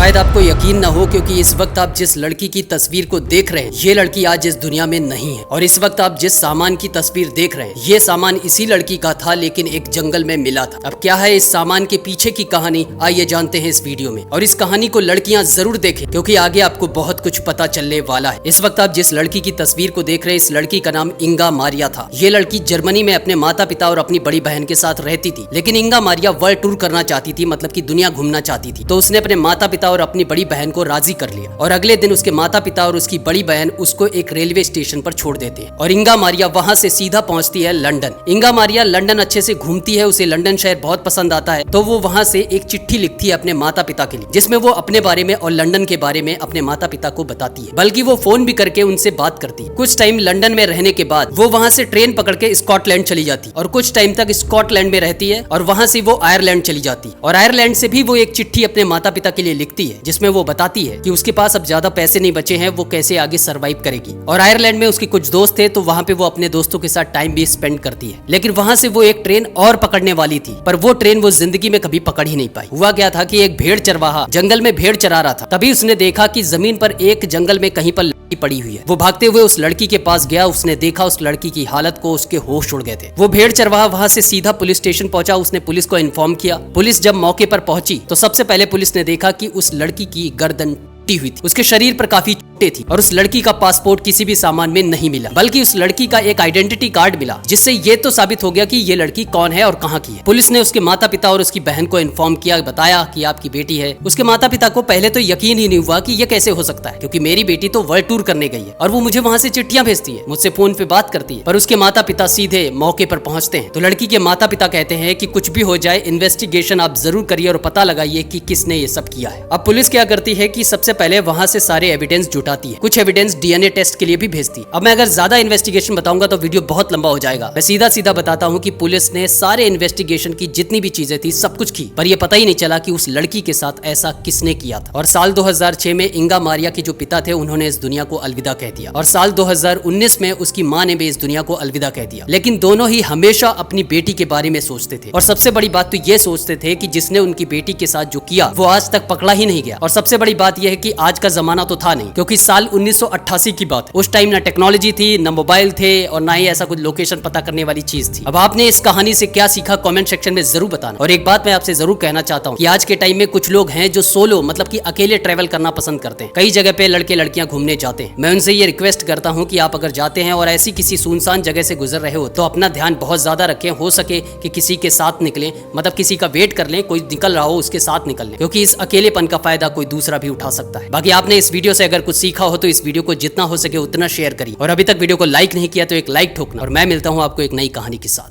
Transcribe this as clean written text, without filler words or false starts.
शायद आपको यकीन न हो, क्योंकि इस वक्त आप जिस लड़की की तस्वीर को देख रहे हैं ये लड़की आज इस दुनिया में नहीं है। और इस वक्त आप जिस सामान की तस्वीर देख रहे हैं ये सामान इसी लड़की का था, लेकिन एक जंगल में मिला था। अब क्या है इस सामान के पीछे की कहानी, आइए जानते हैं इस वीडियो में। और इस कहानी को लड़कियां जरूर देखें, क्योंकि आगे आपको बहुत कुछ पता चलने वाला है। इस वक्त आप जिस लड़की की तस्वीर को देख रहे हैं इस लड़की का नाम इंगा मारिया था। ये लड़की जर्मनी में अपने माता पिता और अपनी बड़ी बहन के साथ रहती थी। लेकिन इंगा मारिया वर्ल्ड टूर करना चाहती थी, मतलब की दुनिया घूमना चाहती थी। तो उसने अपने माता पिता और अपनी बड़ी बहन को राजी कर लिया और अगले दिन उसके माता पिता और उसकी बड़ी बहन उसको एक रेलवे स्टेशन पर छोड़ देते हैं और इंगा मारिया वहां से सीधा पहुंचती है लंदन। इंगा मारिया लंदन अच्छे से घूमती है, उसे लंदन शहर बहुत पसंद आता है। तो वो वहां से एक चिट्ठी लिखती है अपने माता पिता के लिए, जिसमें वो अपने बारे में और लंदन के बारे में अपने माता पिता को बताती है। बल्कि वो फोन भी करके उनसे बात करती है। कुछ टाइम लंदन में रहने के बाद वो वहां से ट्रेन पकड़ के स्कॉटलैंड चली जाती और कुछ टाइम तक स्कॉटलैंड में रहती है और वहां से वो आयरलैंड चली जाती और आयरलैंड से भी वो एक चिट्ठी अपने माता पिता के लिए लिखती है, जिसमें वो बताती है कि उसके पास अब ज्यादा पैसे नहीं बचे हैं, वो कैसे आगे सरवाइव करेगी। और आयरलैंड में उसके कुछ दोस्त थे, तो वहां पे वो अपने दोस्तों के साथ टाइम भी स्पेंड करती है। लेकिन वहां से वो एक ट्रेन और पकड़ने वाली थी, पर वो ट्रेन वो जिंदगी में कभी पकड़ ही नहीं पाई। हुआ क्या था कि एक भेड़ चरवाहा जंगल में भेड़ चरा रहा था। तभी उसने देखा कि जमीन पर एक जंगल में कहीं पर पड़ी हुई है। वो भागते हुए उस लड़की के पास गया। उसने देखा उस लड़की की हालत को, उसके होश उड़ गए थे। वो भेड़ चरवाहा वहां से सीधा पुलिस स्टेशन पहुंचा। उसने पुलिस को इन्फॉर्म किया। पुलिस जब मौके पर पहुंची तो सबसे पहले पुलिस ने देखा कि उस लड़की की गर्दन टूटी हुई थी, उसके शरीर पर काफी चोटें थी और उस लड़की का पासपोर्ट किसी भी सामान में नहीं मिला, बल्कि उस लड़की का एक आइडेंटिटी कार्ड मिला, जिससे ये तो साबित हो गया कि ये लड़की कौन है और कहाँ की है। पुलिस ने उसके माता पिता और उसकी बहन को इन्फॉर्म किया, बताया कि आपकी बेटी है। उसके माता पिता को पहले तो यकीन ही नहीं हुआ कि ये कैसे हो सकता है, क्योंकि मेरी बेटी तो वर्ल्ड टूर करने गई है और वो मुझे वहां से चिट्ठियां भेजती है, मुझसे फोन पे बात करती है। पर उसके माता पिता सीधे मौके पर पहुंचते हैं तो लड़की के माता पिता कहते हैं कि कुछ भी हो जाए इन्वेस्टिगेशन आप जरूर करिए और पता लगाइए कि किसने ये सब किया है। अब पुलिस क्या करती है कि सबसे पहले वहां से सारे एविडेंस जुटाती है, कुछ एविडेंस डीएनए टेस्ट के लिए भी भेजती है। अब मैं अगर ज्यादा इन्वेस्टिगेशन बताऊंगा तो वीडियो बहुत लंबा हो जाएगा। मैं सीधा सीधा बताता हूं कि पुलिस ने सारे इन्वेस्टिगेशन की जितनी भी चीजें थी सब कुछ की, पर यह पता ही नहीं चला कि उस लड़की के साथ ऐसा किसने किया था। और साल 2006 में इंगा मारिया के जो पिता थे उन्होंने इस दुनिया को अलविदा कह दिया और साल 2019 में उसकी मां ने भी इस दुनिया को अलविदा कह दिया। लेकिन दोनों ही हमेशा अपनी बेटी के बारे में सोचते थे और सबसे बड़ी बात तो ये सोचते थे कि जिसने उनकी बेटी के साथ जो किया वो आज तक पकड़ा ही नहीं गया। और सबसे बड़ी बात यह है कि आज का जमाना तो था नहीं, क्योंकि साल 1988 की बात है। उस टाइम ना टेक्नोलॉजी थी, ना मोबाइल थे और ना ही ऐसा कुछ लोकेशन पता करने वाली चीज थी। अब आपने इस कहानी से क्या सीखा कमेंट सेक्शन में जरूर बताना। और एक बात मैं आपसे जरूर कहना चाहता हूँ कि आज के टाइम में कुछ लोग हैं जो सोलो मतलब कि अकेले ट्रेवल करना पसंद करते हैं। कई जगह पे लड़के लड़कियां घूमने जाते हैं। मैं उनसे ये रिक्वेस्ट करता हूँ कि आप अगर जाते हैं और ऐसी किसी सुनसान जगह से गुजर रहे हो तो अपना ध्यान बहुत ज्यादा रखें। हो सके कि किसी के साथ निकले, मतलब किसी का वेट कर लें, कोई निकल रहा हो उसके साथ निकल लें, क्योंकि इस अकेलेपन का फायदा कोई दूसरा भी उठा सकता है। बाकी आपने इस वीडियो से अगर कुछ सीखा हो तो इस वीडियो को जितना हो सके उतना शेयर करिए और अभी तक वीडियो को लाइक नहीं किया तो एक लाइक ठोकना। और मैं मिलता हूं आपको एक नई कहानी के साथ।